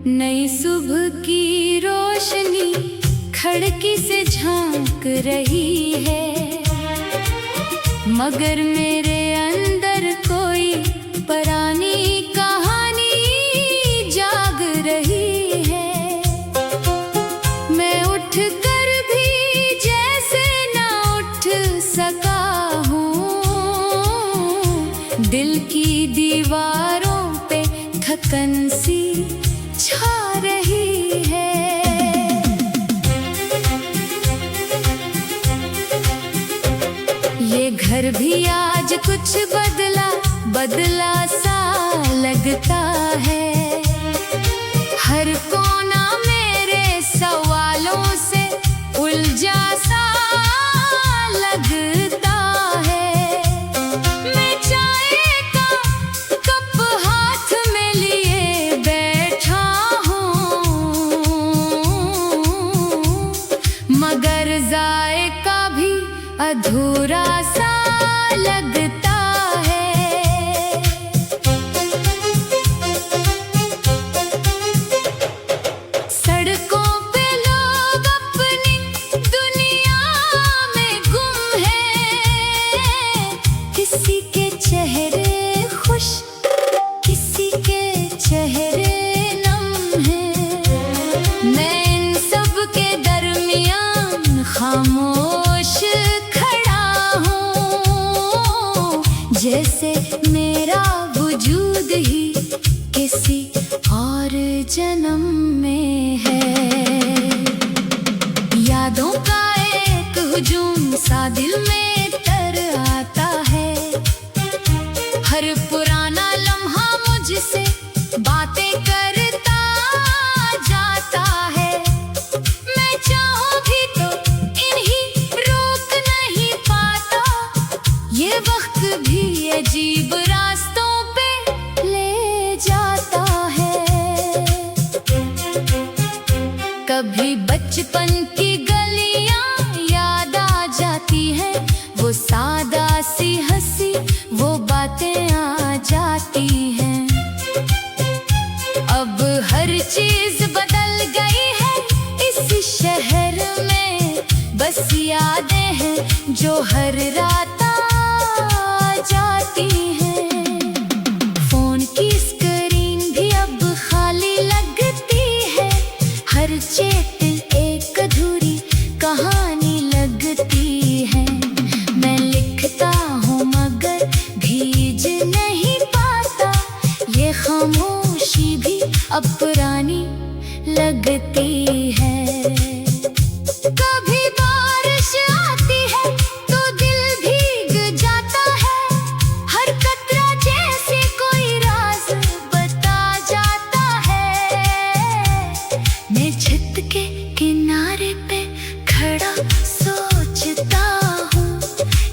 नई सुबह की रोशनी खिड़की से झांक रही है, मगर मेरे अंदर कोई पुरानी कहानी जाग रही है। मैं उठ कर भी जैसे ना उठ सका हूँ, दिल की दीवारों पे थकन सी छा रही है। ये घर भी आज कुछ बदला सा लगता है। हर कोना मेरे सवालों से उलझा सा लगता है। मैं चाय का कप हाथ में लिए बैठा हूँ, मगर जायका भी अधूरा सा लगता है। सड़कों पे लोग अपनी दुनिया में गुम हैं, किसी के चेहरे खुश, किसी के चेहरे नम हैं। मैं इन सब के दरमियान खामोश जैसे मेरा वजूद ही किसी और जन्म में है। यादों का एक हुजूम सा दिल में तर आता है। हर पुराना लम्हा मुझसे बातें करता जाता है। मैं चाहूं भी तो इन्हीं रोक नहीं पाता, ये वक्त भी अजीब रास्तों पे ले जाता है। कभी बचपन की गलियां याद आ जाती हैं, वो सादा सी हंसी वो बातें आ जाती हैं। अब हर चीज बदल गई है इस शहर में, बस यादें हैं जो हर रात जाती हैं। फोन की स्क्रीन भी अब खाली लगती है, हर चैट एक अधूरी कहानी लगती है। मैं लिखता हूँ मगर भीज नहीं पाता, ये खामोशी भी अब पुरानी लगती है। कभी बारिश आती है तो दिल भीग जाता है, हर कतरा जैसे कोई राज बता जाता है। मैं छत के किनारे पे खड़ा सोचता हूँ,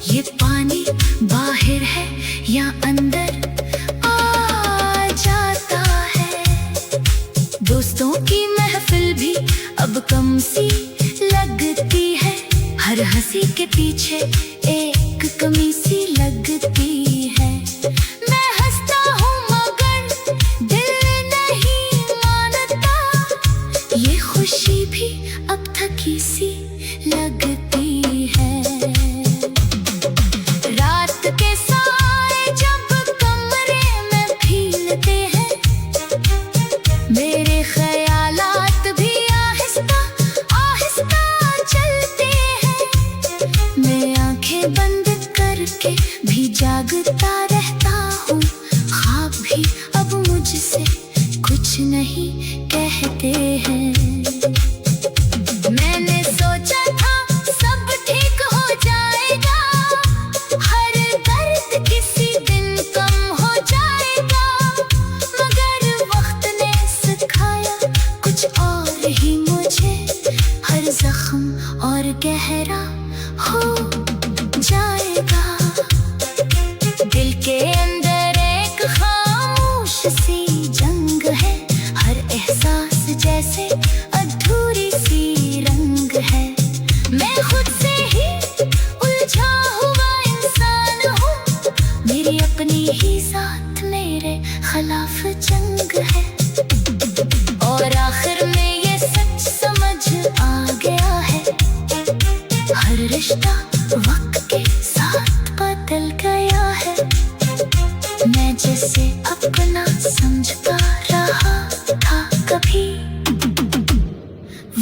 ये पानी बाहर है या अंदर आ जाता है। दोस्तों की महफिल भी अब कम सी लगती है, हर हंसी के पीछे एक कमी सी लगती है। मैं हंसता हूँ मगर दिल नहीं मानता, ये खुशी भी अब थकी सी लगती है। रात के साए जब कमरे में फीलते हैं, मेरे ख्यालात भी आहिस्ता आहिस्ता चलते हैं। मैं आंखें बंद करके भी जागता रहता हूँ, ख्वाब भी अब मुझसे कुछ नहीं कहते हैं। मैंने सोचा था सब ठीक हो जाएगा, हर दर्द किसी दिन कम हो जाएगा, मगर वक्त ने सिखाया कुछ और ही मुझे, हर जख्म और गहरा हो जाएगा। दिल के अंदर एक खामोश सी जंग है, हर एहसास जैसे अधूरी सी रंग है। मैं खुद से ही उलझा हुआ इंसान हूँ, मेरी अपनी ही जात मेरे खिलाफ जंग है। और कहा था कभी,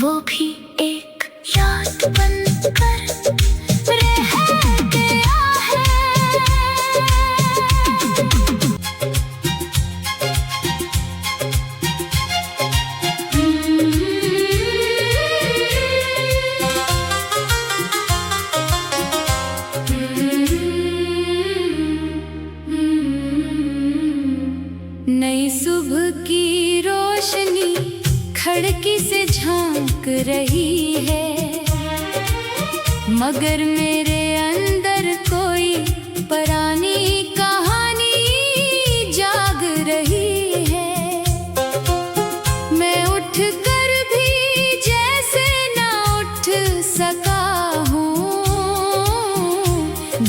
वो भी एक याद बनकर रह गया है। नई सुबह की रोशनी खिड़की से झांक रही है, मगर मेरे अंदर कोई पुरानी कहानी जाग रही है। मैं उठकर भी जैसे ना उठ सका हूँ,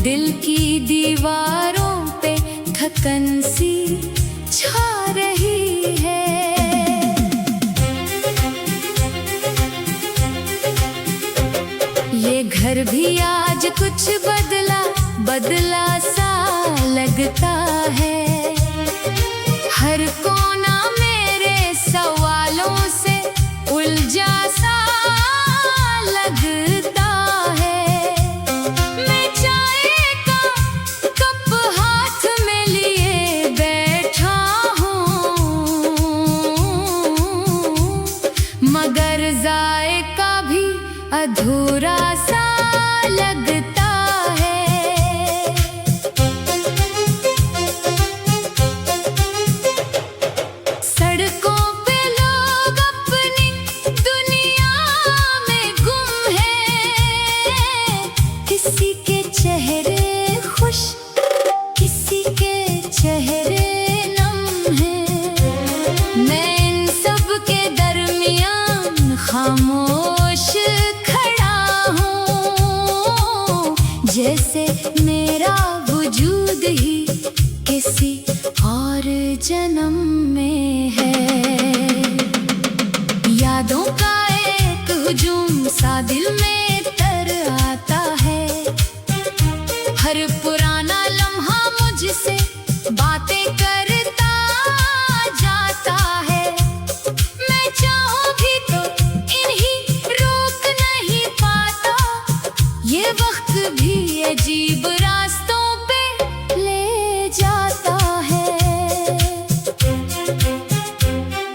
दिल की दीवारों पे थकन सी छा रही है। ये घर भी आज कुछ बदला सा लगता है। हर कोना मेरे सवालों से उलझा सा लगता है। मैं चाय का कप हाथ में लिए बैठा हूँ, मगर जायका भी अधूरा सा लगता है। सड़कों पे लोग अपनी दुनिया में गुम हैं, किसी के चेहरे खुश, किसी के चेहरे नम हैं। मैं इन सब के दरमियान खामोश जैसे मेरा वजूद ही किसी और जन्म में है। यादों का एक हुजूम सा दिल में तर आता है। हर पुराना लम्हा मुझसे बातें करता जाता है। मैं चाहूं भी तो इन्हीं रोक नहीं पाता, ये वक्त भी अजीब रास्तों पे ले जाता है।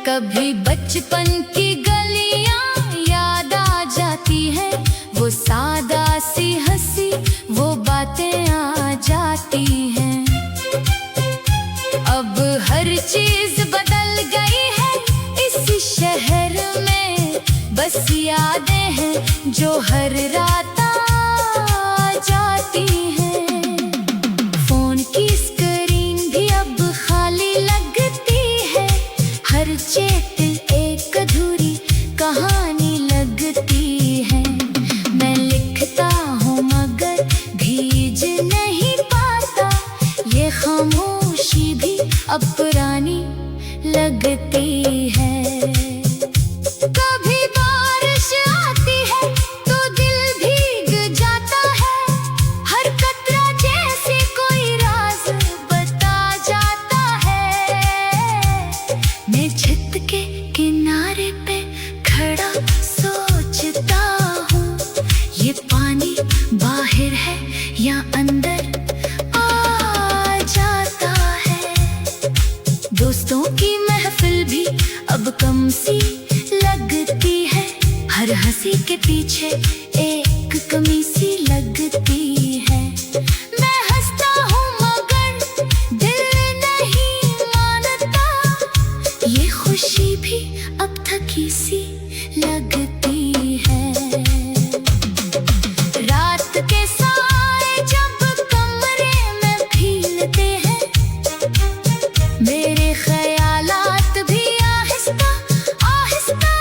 कभी बचपन की गलियां याद आ जाती हैं, वो सादा सी हंसी, वो बातें आ जाती हैं। अब हर चीज बदल गई है इस शहर में, बस यादें हैं जो हर रात जाती हैं। फोन की स्क्रीन भी अब खाली लगती है, हर चैट एक अधूरी कहानी लगती है। मैं लिखता हूँ मगर भीज नहीं पाता, ये खामोशी भी अब पुरानी लगती है। कभी बारिश आती है तो दिल भीग जाता है, हर कतरा जैसे कोई राज बता जाता है। मैं छत के किनारे पे खड़ा सोचता हूँ, ये पानी बाहर है या अंदर आ जाता है। दोस्तों की महफिल भी अब कम सी लगती है, हर हंसी के पीछे एक कमी सी लगती है। मैं हंसता हूँ मगर दिल नहीं मानता, ये खुशी भी अब थकी सी लगती है। रात के साए जब कमरे में भीगते हैं, मेरे ख्यालात भी आहिस्ता आहिस्ता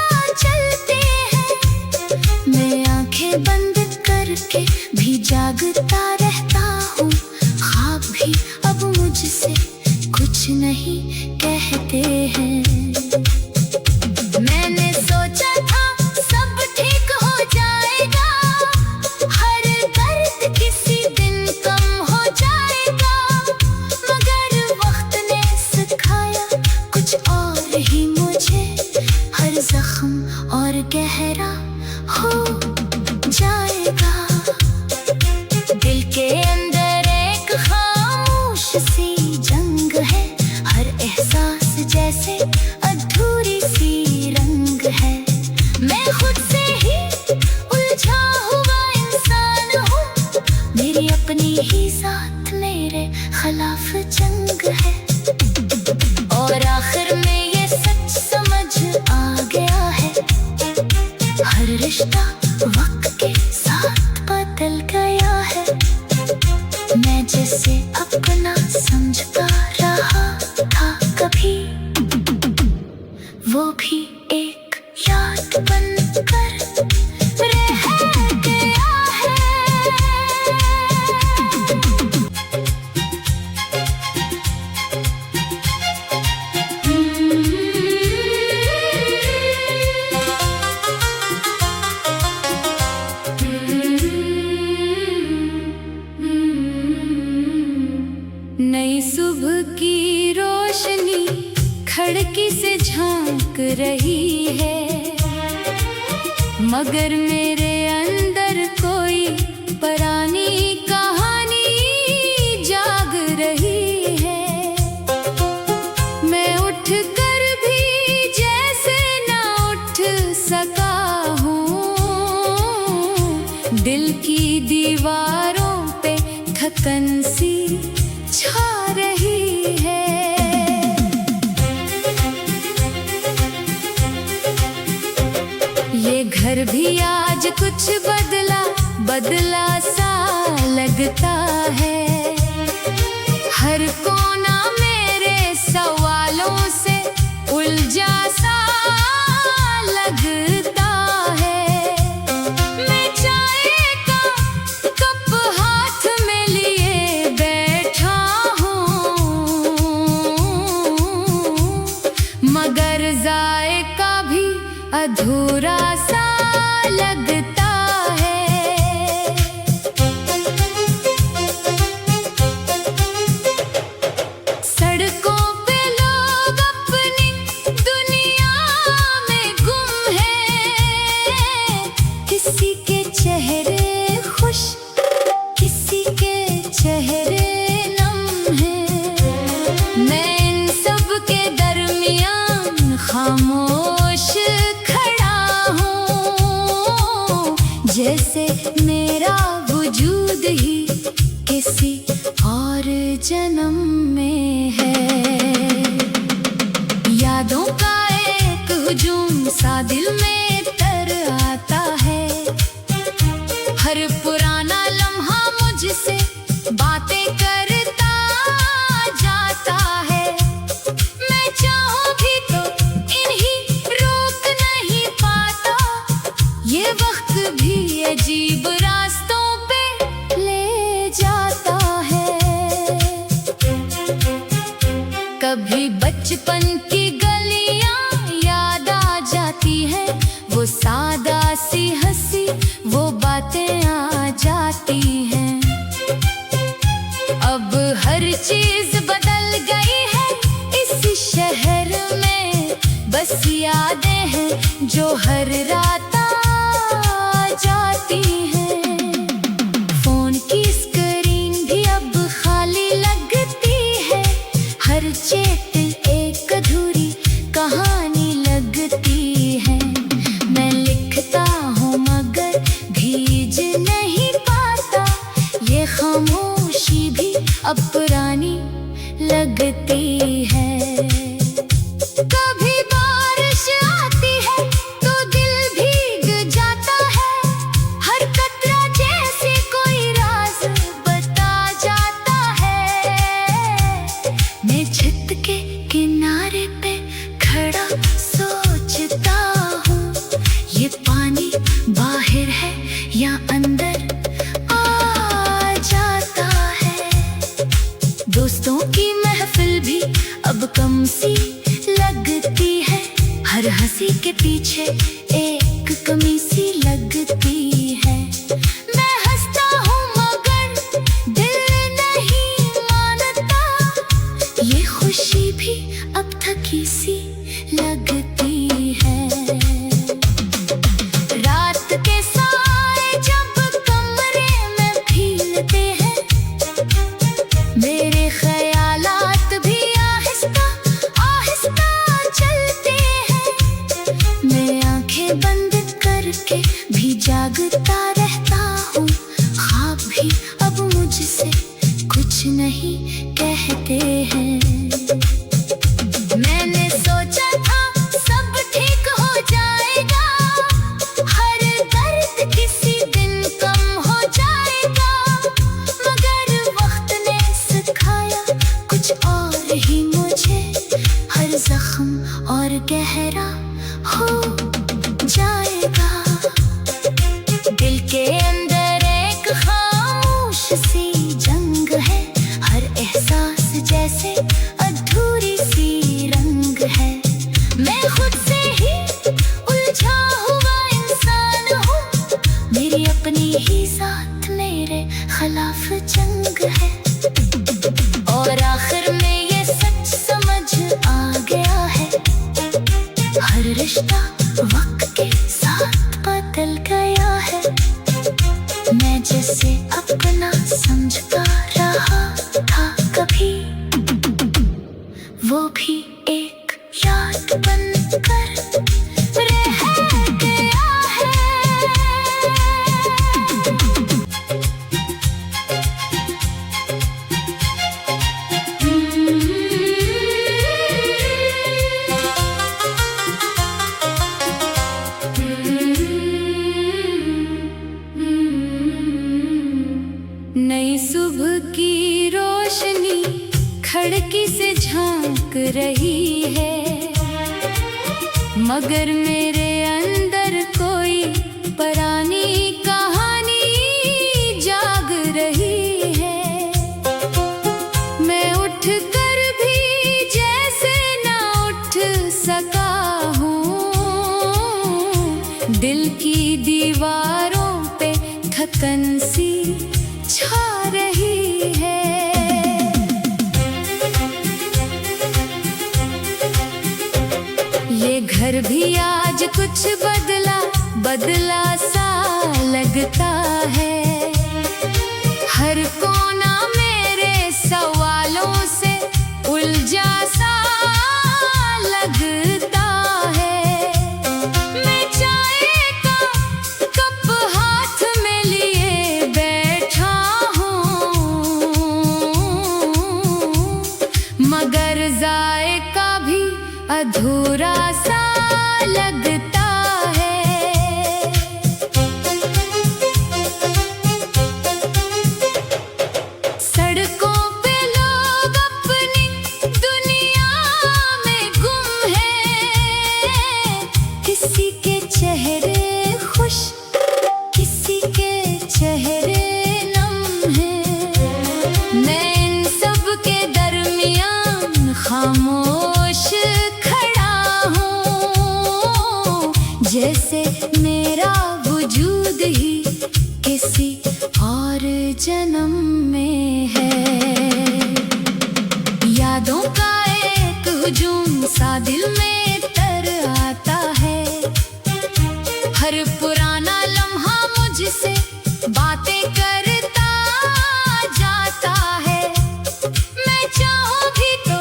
चलते हैं। मैं आंखें बंद करके भी जागता रहता हूँ, ख्वाब भी अब मुझसे कुछ नहीं कहते हैं। मैंने गहरा हो जाएगा। दिल के अंदर एक खामोश सी जंग है, हर एहसास जैसे अधूरी सी रंग है। मैं खुद से ही उलझा हुआ इंसान हूँ, मेरी अपनी ही साथ मेरे खिलाफ जंग है। और आखिर में ये सच समझ आ गया है, हर रिश्ता वक्त के साथ बदल गया है। मैं जिसे अपना समझता रहा था कभी, वो भी एक याद बनकर रह गया है। नई सुबह की रोशनी खिड़की से झांक रही है, मगर मेरे अंदर कोई पुरानी कहानी जाग रही है। मैं उठकर भी जैसे ना उठ सका हूँ, दिल की दीवारों पे थकन सी छा रही है। ये घर भी आज कुछ बदला सा लगता है। हर कोना मेरे सवालों से उलझा सा लगता है। मैं चाय का कप हाथ में लिए बैठा हूँ, मगर जायका भी अधूरा सा लगता है। सड़कों पे लोग अपनी दुनिया में गुम हैं, किसी के चेहरे खुश, किसी के चेहरे नम हैं। मैं इन सब के दरमियान खामोश जैसे मेरा वजूद ही किसी और जन्म में है। यादों का एक हुजूम सा दिल में तर आता है, हर पुराना लम्हा मुझसे बातें करता जाता है। मैं चाहूं भी तो इन्हीं रोक नहीं पाता, ये वक्त भी अजीब रास्तों पे ले जाता है। कभी बचपन की गलियां याद आ जाती हैं, वो सादा सी हंसी वो बातें आ जाती हैं। अब हर चीज बदल गई है इस शहर में, बस यादें हैं जो हर रात जाती है। फोन की स्क्रीन भी अब खाली लगती है, हर चैट एक अधूरी कहानी लगती है। मैं लिखता हूँ मगर भीज नहीं पाता, ये खामोशी भी अब पुरानी लगती है। कभी बारिश आती है तो दिल भीग जाता है, हर कतरा जैसे कोई राज बता जाता है। मैं छत के किनारे पे खड़ा सोचता हूँ, ये पानी बाहर है या अंदर आ जाता है। दोस्तों की महफिल भी अब कम सी लगती है, हर हंसी के पीछे एक कमी सी लगती है। मैं हंसता हूँ मगर दिल नहीं मानता, ये खुशी भी अब थकी सी लगती है। के भी जागता रहता हूँ। ख्वाब भी अब मुझसे कुछ नहीं कहते हैं। मैंने सोचा था सब ठीक हो जाएगा, हर दर्द किसी दिन कम हो जाएगा, मगर वक्त ने सिखाया कुछ और ही मुझे। हर जख्म और गहरा हो जाएगा। दिल के अंदर एक खामोश सी जंग है, हर एहसास जैसे अधूरी सी रंग है। मैं खुद से ही उलझा हुआ इंसान हूँ, मेरी अपनी ही साथ मेरे खिलाफ जंग है। और आखिर में ये सच समझ आ गया है, हर रिश्ता वक्त के साथ बदल गया है। मैं जिसे अपना समझता रहा था कभी, वो भी एक याद बनकर रह गया है। नई सुबह की रोशनी खिड़की से झांक रही है, मगर मेरे अंदर कोई पुरानी कहानी जाग रही है। मैं उठ कर भी जैसे ना उठ सका हूँ, दिल की दीवारों पे थकन सी छा रही है। ये घर भी आज कुछ बदला बदला सा लगता है। हर कोना मेरे सवालों से उलझा सा लगता है। मैं चाय का कप हाथ में लिए बैठा हूँ, मगर जायका भी अधूरा सा लगता है। सड़कों पे लोग अपनी दुनिया में गुम हैं, किसी के चेहरे खुश, किसी के चेहरे नम हैं। मैं इन सब के दरमियान खामोश जैसे मेरा वजूद ही किसी और जन्म में है। यादों का एक हुजूम सा दिल में तर आता है, हर पुराना लम्हा मुझसे बातें करता जाता है। मैं चाहूं भी तो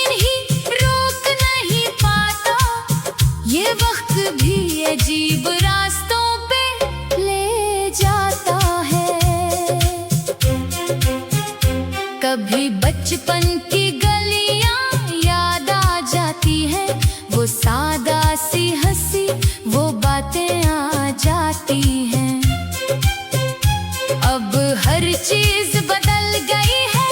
इन्हीं रोक नहीं पाता, ये वक्त भी अजीब रास्तों पे ले जाता है। कभी बचपन की गलियां याद आ जाती है, वो सादा सी हंसी वो बातें आ जाती हैं। अब हर चीज बदल गई है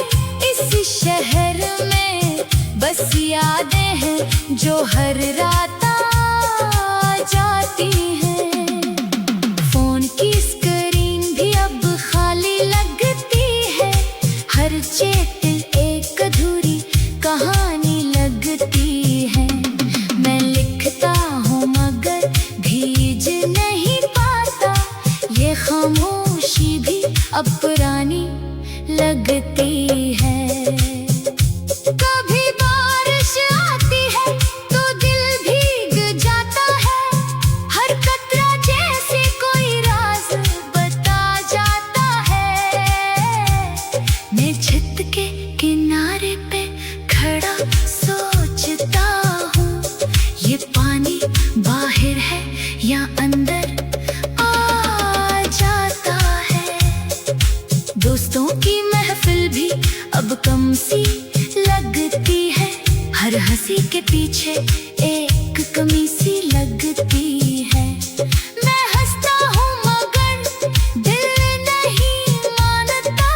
इस शहर में, बस यादें हैं जो हर रात जाती हैं। फोन की स्क्रीन भी अब खाली लगती है, हर चैट एक अधूरी कहानी लगती है। मैं लिखता हूँ मगर भीज नहीं पाता, ये खामोशी भी अब पुरानी लगती है। कभी बारिश आती है तो दिल भीग जाता है, हर कतरा जैसे कोई राज बता जाता है। मैं छत के किनारे पे खड़ा सोचता हूँ, ये पानी बाहर है या अंदर हंसी के पीछे एक कमी सी लगती है। मैं हंसता हूँ मगर दिल नहीं मानता,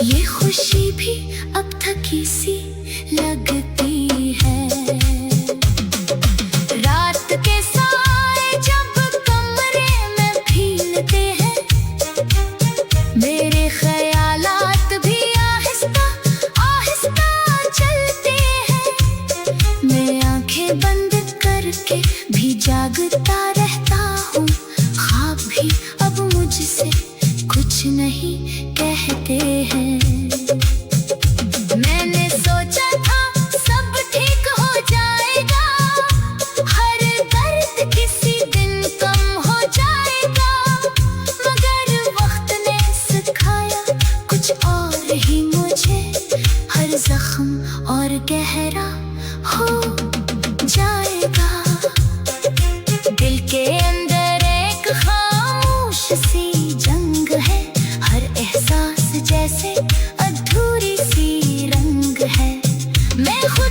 ये खुशी भी अब थकी सी लगती है। रात के साए जब कमरे में भीगते हैं, मेरे ख्यालात भी आहिस्ता आहिस्ता चलते हैं। मैं आंखें बंद करके भी जागता रहता हूँ, ख्वाब भी अब मुझसे कुछ नहीं कहते हैं। मैंने सोचा था सब ठीक हो जाएगा, हर दर्द किसी दिन कम हो जाएगा, मगर वक्त ने सिखाया कुछ और ही मुझे, हर जख्म और गहरा हो जाएगा। दिल के अंदर एक खामोश सी जंग है, हर एहसास जैसे अधूरी सी रंग है। मैं खुद